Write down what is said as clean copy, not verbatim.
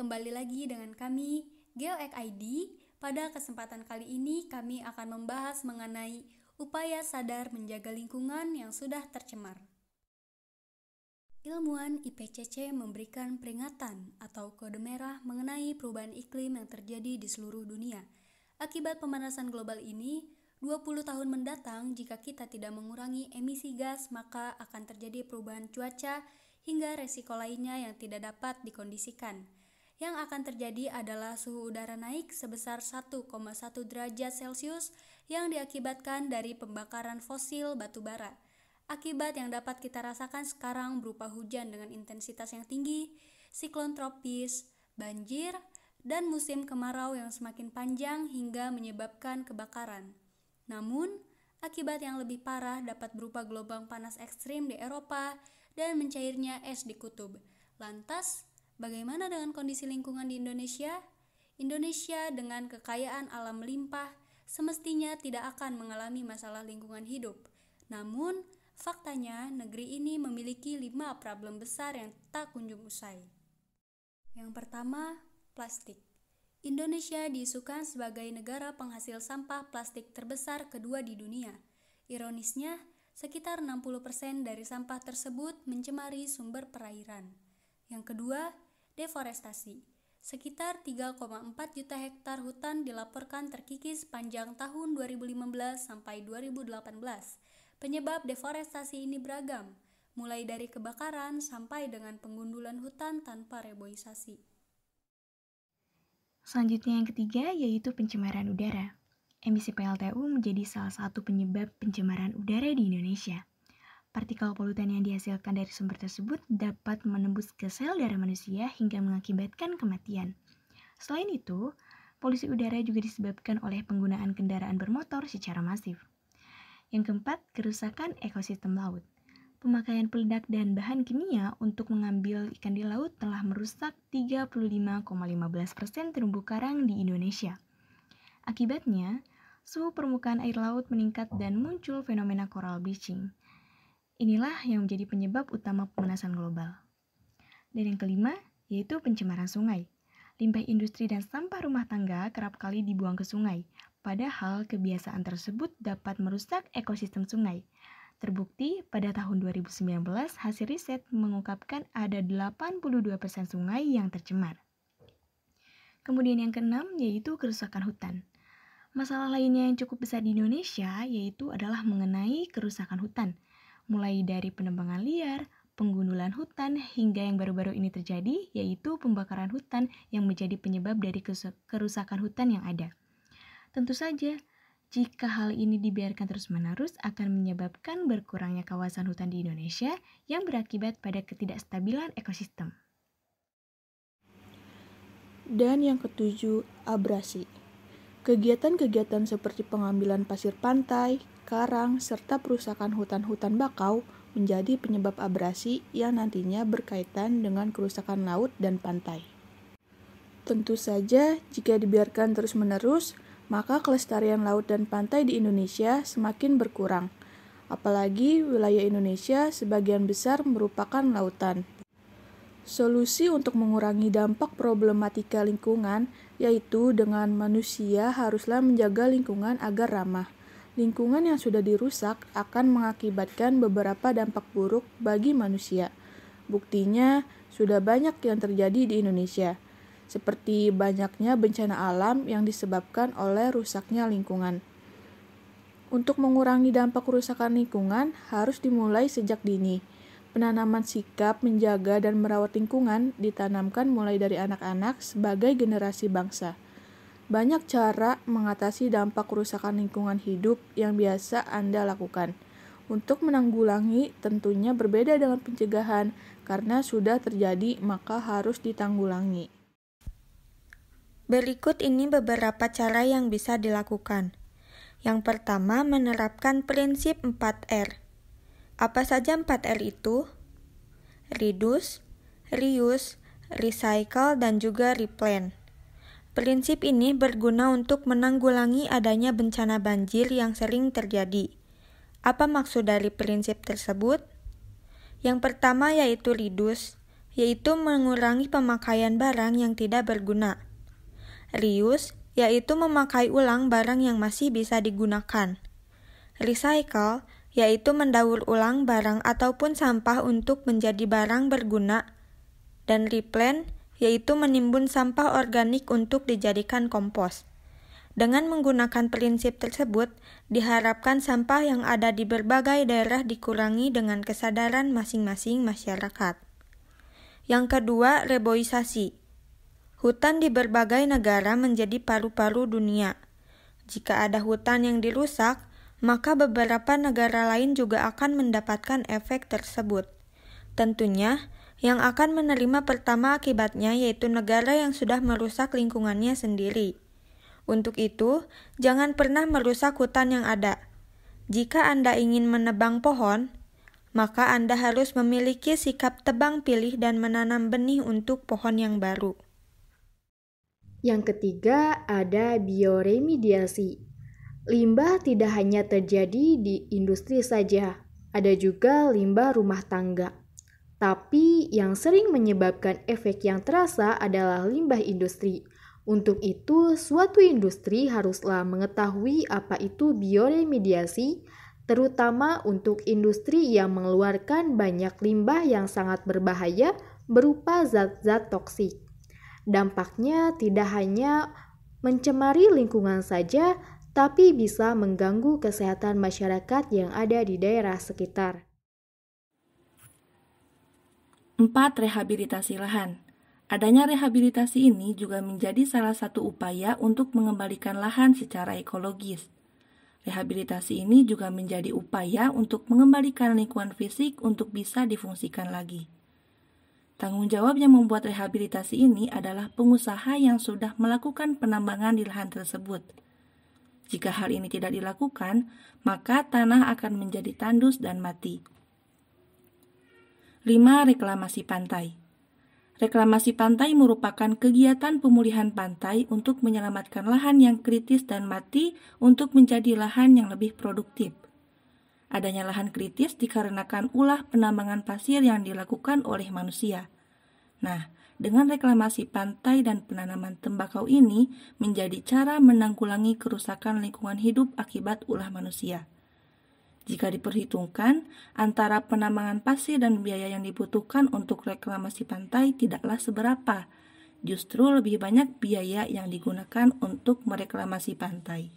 kembali lagi dengan kami, GeoEk ID. Pada kesempatan kali ini kami akan membahas mengenai upaya sadar menjaga lingkungan yang sudah tercemar. Ilmuwan IPCC memberikan peringatan atau kode merah mengenai perubahan iklim yang terjadi di seluruh dunia. Akibat pemanasan global ini, 20 tahun mendatang jika kita tidak mengurangi emisi gas, maka akan terjadi perubahan cuaca hingga resiko lainnya yang tidak dapat dikondisikan. Yang akan terjadi adalah suhu udara naik sebesar 1,1 derajat Celcius yang diakibatkan dari pembakaran fosil batu bara. Akibat yang dapat kita rasakan sekarang berupa hujan dengan intensitas yang tinggi, siklon tropis, banjir, dan musim kemarau yang semakin panjang hingga menyebabkan kebakaran. Namun, akibat yang lebih parah dapat berupa gelombang panas ekstrim di Eropa dan mencairnya es di kutub. Lantas, bagaimana dengan kondisi lingkungan di Indonesia? Indonesia dengan kekayaan alam melimpah semestinya tidak akan mengalami masalah lingkungan hidup. Namun, faktanya negeri ini memiliki 5 problem besar yang tak kunjung usai. Yang pertama, plastik. Indonesia diisukan sebagai negara penghasil sampah plastik terbesar kedua di dunia. Ironisnya, sekitar 60% dari sampah tersebut mencemari sumber perairan. Yang kedua, deforestasi. Sekitar 3,4 juta hektar hutan dilaporkan terkikis sepanjang tahun 2015 sampai 2018. Penyebab deforestasi ini beragam, mulai dari kebakaran sampai dengan penggundulan hutan tanpa reboisasi. Selanjutnya yang ketiga yaitu pencemaran udara. Emisi PLTU menjadi salah satu penyebab pencemaran udara di Indonesia. Partikel polutan yang dihasilkan dari sumber tersebut dapat menembus ke sel darah manusia hingga mengakibatkan kematian. Selain itu, polusi udara juga disebabkan oleh penggunaan kendaraan bermotor secara masif. Yang keempat, kerusakan ekosistem laut. Pemakaian peledak dan bahan kimia untuk mengambil ikan di laut telah merusak 35,15% terumbu karang di Indonesia. Akibatnya, suhu permukaan air laut meningkat dan muncul fenomena coral bleaching. Inilah yang menjadi penyebab utama pemanasan global. Dan yang kelima, yaitu pencemaran sungai. Limbah industri dan sampah rumah tangga kerap kali dibuang ke sungai, padahal kebiasaan tersebut dapat merusak ekosistem sungai. Terbukti pada tahun 2019, hasil riset mengungkapkan ada 82% sungai yang tercemar. Kemudian yang keenam, yaitu kerusakan hutan. Masalah lainnya yang cukup besar di Indonesia yaitu adalah mengenai kerusakan hutan, mulai dari penebangan liar, penggundulan hutan, hingga yang baru-baru ini terjadi, yaitu pembakaran hutan yang menjadi penyebab dari kerusakan hutan yang ada. Tentu saja, jika hal ini dibiarkan terus-menerus akan menyebabkan berkurangnya kawasan hutan di Indonesia yang berakibat pada ketidakstabilan ekosistem. Dan yang ketujuh, abrasi. Kegiatan-kegiatan seperti pengambilan pasir pantai, karang, serta perusakan hutan-hutan bakau menjadi penyebab abrasi yang nantinya berkaitan dengan kerusakan laut dan pantai. Tentu saja, jika dibiarkan terus-menerus, maka kelestarian laut dan pantai di Indonesia semakin berkurang. Apalagi wilayah Indonesia sebagian besar merupakan lautan. Solusi untuk mengurangi dampak problematika lingkungan yaitu dengan manusia haruslah menjaga lingkungan agar ramah. Lingkungan yang sudah dirusak akan mengakibatkan beberapa dampak buruk bagi manusia. Buktinya, sudah banyak yang terjadi di Indonesia, seperti banyaknya bencana alam yang disebabkan oleh rusaknya lingkungan. Untuk mengurangi dampak kerusakan lingkungan harus dimulai sejak dini. Penanaman sikap menjaga dan merawat lingkungan ditanamkan mulai dari anak-anak sebagai generasi bangsa. Banyak cara mengatasi dampak kerusakan lingkungan hidup yang biasa Anda lakukan. Untuk menanggulangi tentunya berbeda dengan pencegahan, karena sudah terjadi maka harus ditanggulangi. Berikut ini beberapa cara yang bisa dilakukan. Yang pertama, menerapkan prinsip 4R. Apa saja 4R itu? Reduce, reuse, recycle, dan juga replant. Prinsip ini berguna untuk menanggulangi adanya bencana banjir yang sering terjadi. Apa maksud dari prinsip tersebut? Yang pertama yaitu reduce, yaitu mengurangi pemakaian barang yang tidak berguna. Reuse, yaitu memakai ulang barang yang masih bisa digunakan. Recycle, yaitu mendaur ulang barang ataupun sampah untuk menjadi barang berguna. Dan replant, yaitu menimbun sampah organik untuk dijadikan kompos. Dengan menggunakan prinsip tersebut, diharapkan sampah yang ada di berbagai daerah dikurangi dengan kesadaran masing-masing masyarakat. Yang kedua, reboisasi. Hutan di berbagai negara menjadi paru-paru dunia. Jika ada hutan yang dirusak, maka beberapa negara lain juga akan mendapatkan efek tersebut. Tentunya, yang akan menerima pertama akibatnya yaitu negara yang sudah merusak lingkungannya sendiri. Untuk itu, jangan pernah merusak hutan yang ada. Jika Anda ingin menebang pohon, maka Anda harus memiliki sikap tebang pilih dan menanam benih untuk pohon yang baru. Yang ketiga, ada bioremediasi. Limbah tidak hanya terjadi di industri saja, ada juga limbah rumah tangga. Tapi yang sering menyebabkan efek yang terasa adalah limbah industri. Untuk itu, suatu industri haruslah mengetahui apa itu bioremediasi, terutama untuk industri yang mengeluarkan banyak limbah yang sangat berbahaya berupa zat-zat toksik. Dampaknya tidak hanya mencemari lingkungan saja, tapi bisa mengganggu kesehatan masyarakat yang ada di daerah sekitar. 4. Rehabilitasi lahan. Adanya rehabilitasi ini juga menjadi salah satu upaya untuk mengembalikan lahan secara ekologis. Rehabilitasi ini juga menjadi upaya untuk mengembalikan lingkungan fisik untuk bisa difungsikan lagi. Tanggung jawab yang membuat rehabilitasi ini adalah pengusaha yang sudah melakukan penambangan di lahan tersebut. Jika hal ini tidak dilakukan, maka tanah akan menjadi tandus dan mati. 5. Reklamasi pantai. Reklamasi pantai merupakan kegiatan pemulihan pantai untuk menyelamatkan lahan yang kritis dan mati untuk menjadi lahan yang lebih produktif. Adanya lahan kritis dikarenakan ulah penambangan pasir yang dilakukan oleh manusia. Nah, dengan reklamasi pantai dan penanaman tembakau ini menjadi cara menanggulangi kerusakan lingkungan hidup akibat ulah manusia. Jika diperhitungkan, antara penambangan pasir dan biaya yang dibutuhkan untuk reklamasi pantai tidaklah seberapa. Justru lebih banyak biaya yang digunakan untuk mereklamasi pantai.